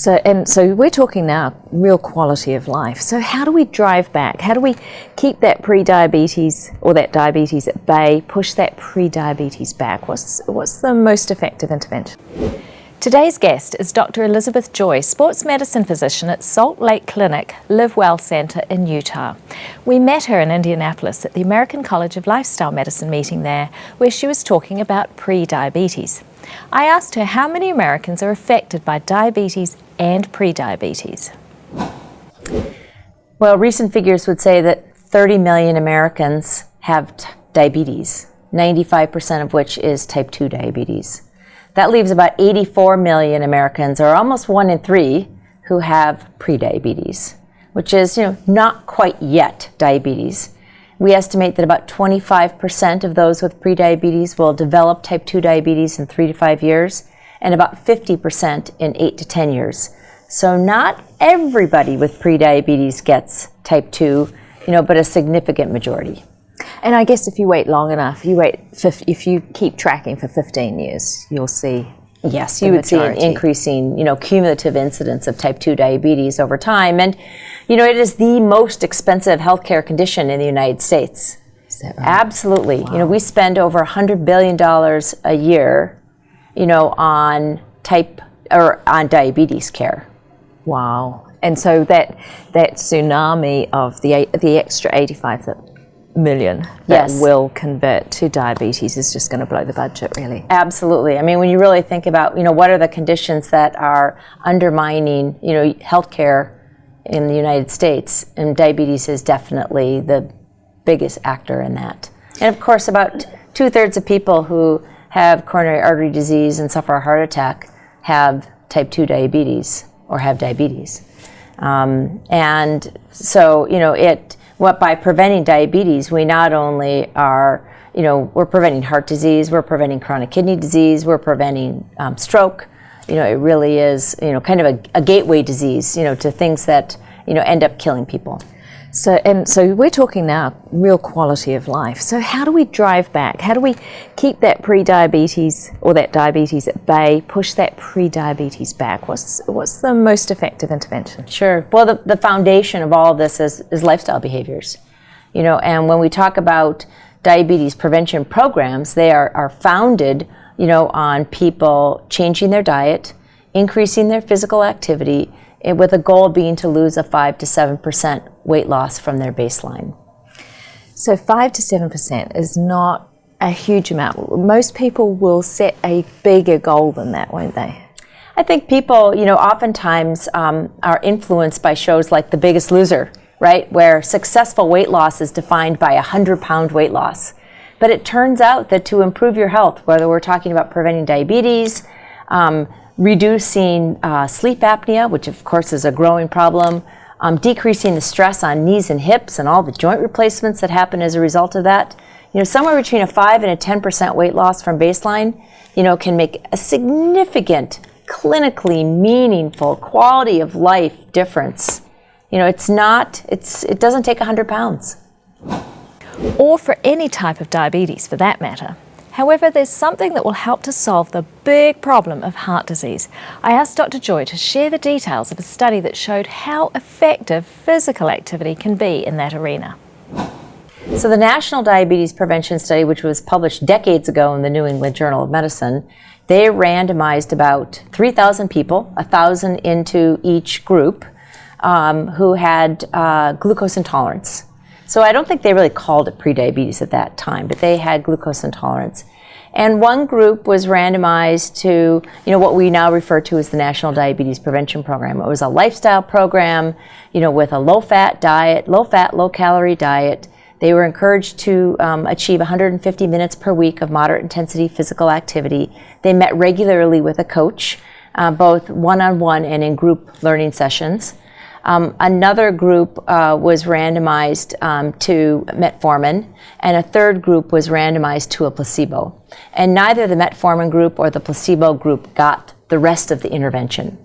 So we're talking now real quality of life. So how do we drive back? How do we keep that pre-diabetes or that diabetes at bay, push that pre-diabetes back? What's the most effective intervention? Today's guest is Dr. Elizabeth Joy, sports medicine physician at Salt Lake Clinic Live Well Center in Utah. We met her in Indianapolis at the American College of Lifestyle Medicine meeting there, where she was talking about pre-diabetes. I asked her how many Americans are affected by diabetes and pre-diabetes. Well, recent figures would say that 30 million Americans have diabetes, 95% of which is type 2 diabetes. That leaves about 84 million Americans, or almost 1 in 3, who have prediabetes, which is, not quite yet diabetes. We estimate that about 25% of those with prediabetes will develop type 2 diabetes in 3 to 5 years, and about 50% in 8 to 10 years. So not everybody with prediabetes gets type 2, but a significant majority. And I guess if you wait long enough, if you keep tracking for 15 years, you'll see. Yes, you would see an increasing, cumulative incidence of type 2 diabetes over time. And, it is the most expensive healthcare condition in the United States. Is that right? Absolutely. Wow. We spend over $100 billion a year, on diabetes care. Wow. And so that tsunami of the extra 85 million that will convert to diabetes is just going to blow the budget, really. Absolutely. I mean, when you really think about, what are the conditions that are undermining, healthcare in the United States, and diabetes is definitely the biggest actor in that. And of course, about 2/3 of people who have coronary artery disease and suffer a heart attack have type 2 diabetes or have diabetes. And so, by preventing diabetes, we not only are, we're preventing heart disease, we're preventing chronic kidney disease, we're preventing stroke. It really is, kind of a gateway disease, to things that, end up killing people. So we're talking now real quality of life. So how do we drive back? How do we keep that pre-diabetes or that diabetes at bay, push that pre-diabetes back? What's the most effective intervention? Sure. Well, the foundation of all of this is lifestyle behaviors. And when we talk about diabetes prevention programs, they are founded, on people changing their diet, increasing their physical activity, and with a goal being to lose a 5 to 7% weight loss from their baseline. So 5 to 7% is not a huge amount. Most people will set a bigger goal than that, won't they? I think people, oftentimes are influenced by shows like The Biggest Loser, right? Where successful weight loss is defined by a 100-pound weight loss. But it turns out that to improve your health, whether we're talking about preventing diabetes, reducing sleep apnea, which of course is a growing problem, decreasing the stress on knees and hips and all the joint replacements that happen as a result of that. Somewhere between a 5 and a 10% weight loss from baseline, can make a significant, clinically meaningful quality of life difference. It doesn't take 100 pounds. Or for any type of diabetes for that matter. However, there's something that will help to solve the big problem of heart disease. I asked Dr. Joy to share the details of a study that showed how effective physical activity can be in that arena. So the National Diabetes Prevention Study, which was published decades ago in the New England Journal of Medicine, they randomized about 3,000 people, 1,000 into each group, who had glucose intolerance. So I don't think they really called it prediabetes at that time, but they had glucose intolerance. And one group was randomized to, what we now refer to as the National Diabetes Prevention Program. It was a lifestyle program, with a low-fat diet, low-fat, low-calorie diet. They were encouraged to achieve 150 minutes per week of moderate intensity physical activity. They met regularly with a coach, both one-on-one and in group learning sessions. Another group was randomized to metformin, and a third group was randomized to a placebo. And neither the metformin group or the placebo group got the rest of the intervention.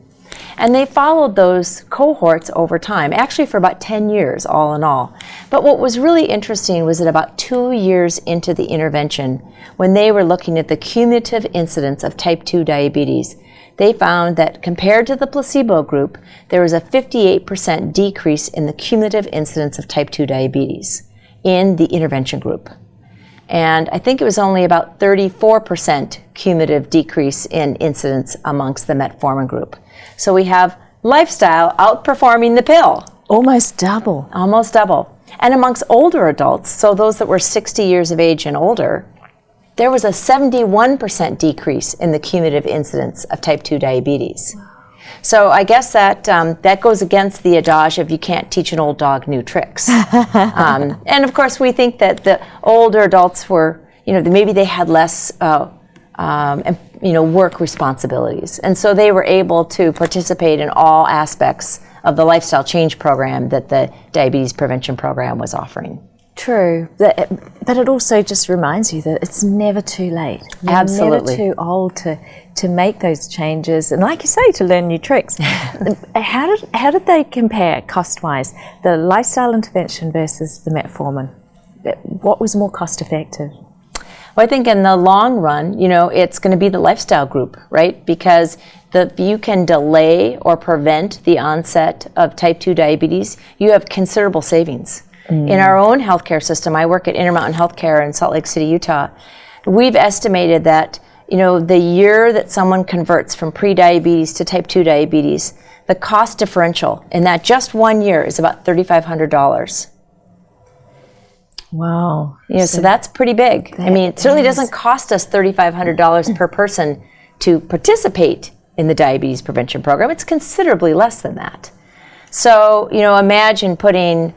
And they followed those cohorts over time, actually for about 10 years, all in all. But what was really interesting was that about 2 years into the intervention, when they were looking at the cumulative incidence of type 2 diabetes, they found that compared to the placebo group, there was a 58% decrease in the cumulative incidence of type 2 diabetes in the intervention group. And I think it was only about 34% cumulative decrease in incidence amongst the metformin group. So we have lifestyle outperforming the pill. Almost double. Almost double. And amongst older adults, so those that were 60 years of age and older, there was a 71% decrease in the cumulative incidence of type 2 diabetes. So I guess that goes against the adage of you can't teach an old dog new tricks. And of course, we think that the older adults were, maybe they had less, work responsibilities. And so they were able to participate in all aspects of the lifestyle change program that the diabetes prevention program was offering. True, but it also just reminds you that it's never too late. You're Absolutely. never too old to make those changes, and like you say, to learn new tricks. How did they compare cost-wise, the lifestyle intervention versus the metformin? What was more cost-effective? Well, I think in the long run, it's going to be the lifestyle group, right? Because if you can delay or prevent the onset of type 2 diabetes, you have considerable savings. In our own healthcare system, I work at Intermountain Healthcare in Salt Lake City, Utah. We've estimated that, the year that someone converts from pre-diabetes to type 2 diabetes, the cost differential in that just 1 year is about $3,500. Wow. So that's pretty big. It certainly doesn't cost us $3,500 per person to participate in the diabetes prevention program. It's considerably less than that. So, imagine putting,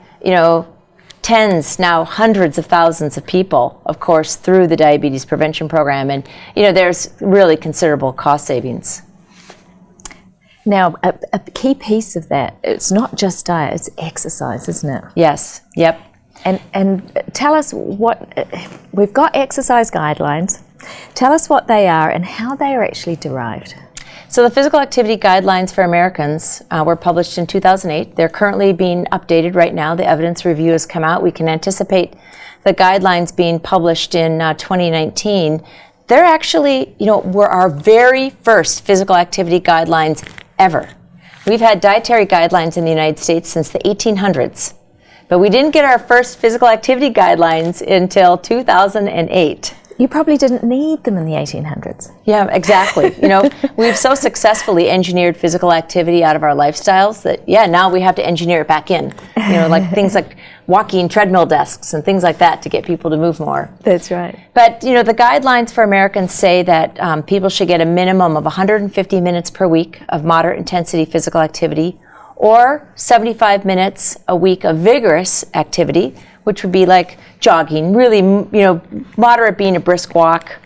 tens, now hundreds of thousands of people, of course, through the diabetes prevention program. And, there's really considerable cost savings. Now, a key piece of that, it's not just diet, it's exercise, isn't it? Yes. Yep. And tell us we've got exercise guidelines. Tell us what they are and how they are actually derived. So the physical activity guidelines for Americans were published in 2008. They're currently being updated right now. The evidence review has come out. We can anticipate the guidelines being published in 2019. They're actually, were our very first physical activity guidelines ever. We've had dietary guidelines in the United States since the 1800s, but we didn't get our first physical activity guidelines until 2008. You probably didn't need them in the 1800s. Yeah, exactly. We've so successfully engineered physical activity out of our lifestyles that, now we have to engineer it back in. Like things like walking treadmill desks and things like that to get people to move more. That's right. But, the guidelines for Americans say that people should get a minimum of 150 minutes per week of moderate intensity physical activity or 75 minutes a week of vigorous activity, which would be like jogging, really, moderate being a brisk walk,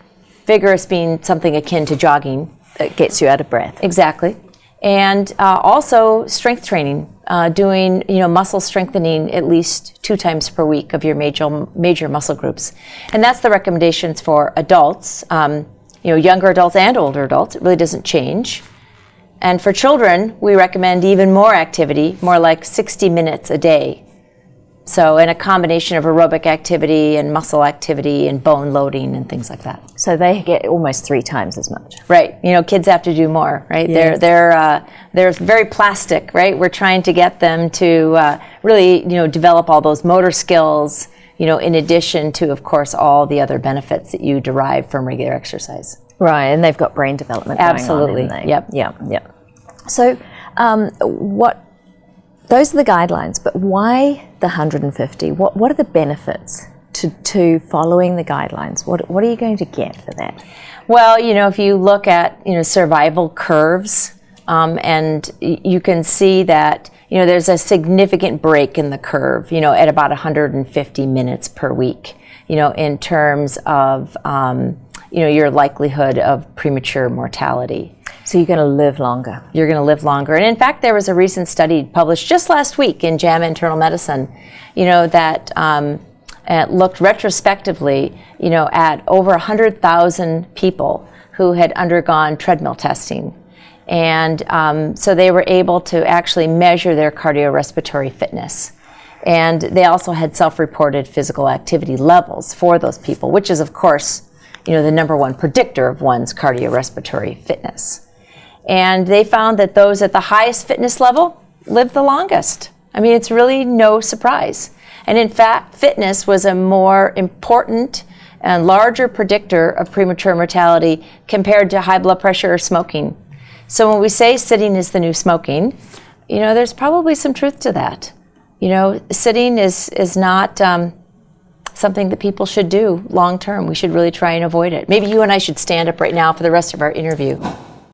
vigorous being something akin to jogging. That gets you out of breath. Exactly. And also strength training, doing, muscle strengthening at least 2 times per week of your major muscle groups. And that's the recommendations for adults, younger adults and older adults. It really doesn't change. And for children, we recommend even more activity, more like 60 minutes a day. So in a combination of aerobic activity and muscle activity and bone loading and things like that. So they get almost 3 times as much. Right. Kids have to do more, right? Yes. They're very plastic, right? We're trying to get them to really, develop all those motor skills, in addition to, of course, all the other benefits that you derive from regular exercise. Right, and they've got brain development Absolutely. going on, haven't they? Yep. Yeah. So those are the guidelines, but why the 150? What are the benefits to following the guidelines? What are you going to get for that? Well, if you look at, survival curves, and you can see that, there's a significant break in the curve, at about 150 minutes per week, in terms of, your likelihood of premature mortality. So you're going to live longer. You're going to live longer. And in fact, there was a recent study published just last week in JAMA Internal Medicine, that looked retrospectively, at over 100,000 people who had undergone treadmill testing. And so they were able to actually measure their cardiorespiratory fitness. And they also had self-reported physical activity levels for those people, which is, of course, the number one predictor of one's cardiorespiratory fitness. And they found that those at the highest fitness level lived the longest. I mean, it's really no surprise. And in fact, fitness was a more important and larger predictor of premature mortality compared to high blood pressure or smoking. So when we say sitting is the new smoking, you know, there's probably some truth to that. You know, sitting is not something that people should do long term. We should really try and avoid it. Maybe you and I should stand up right now for the rest of our interview.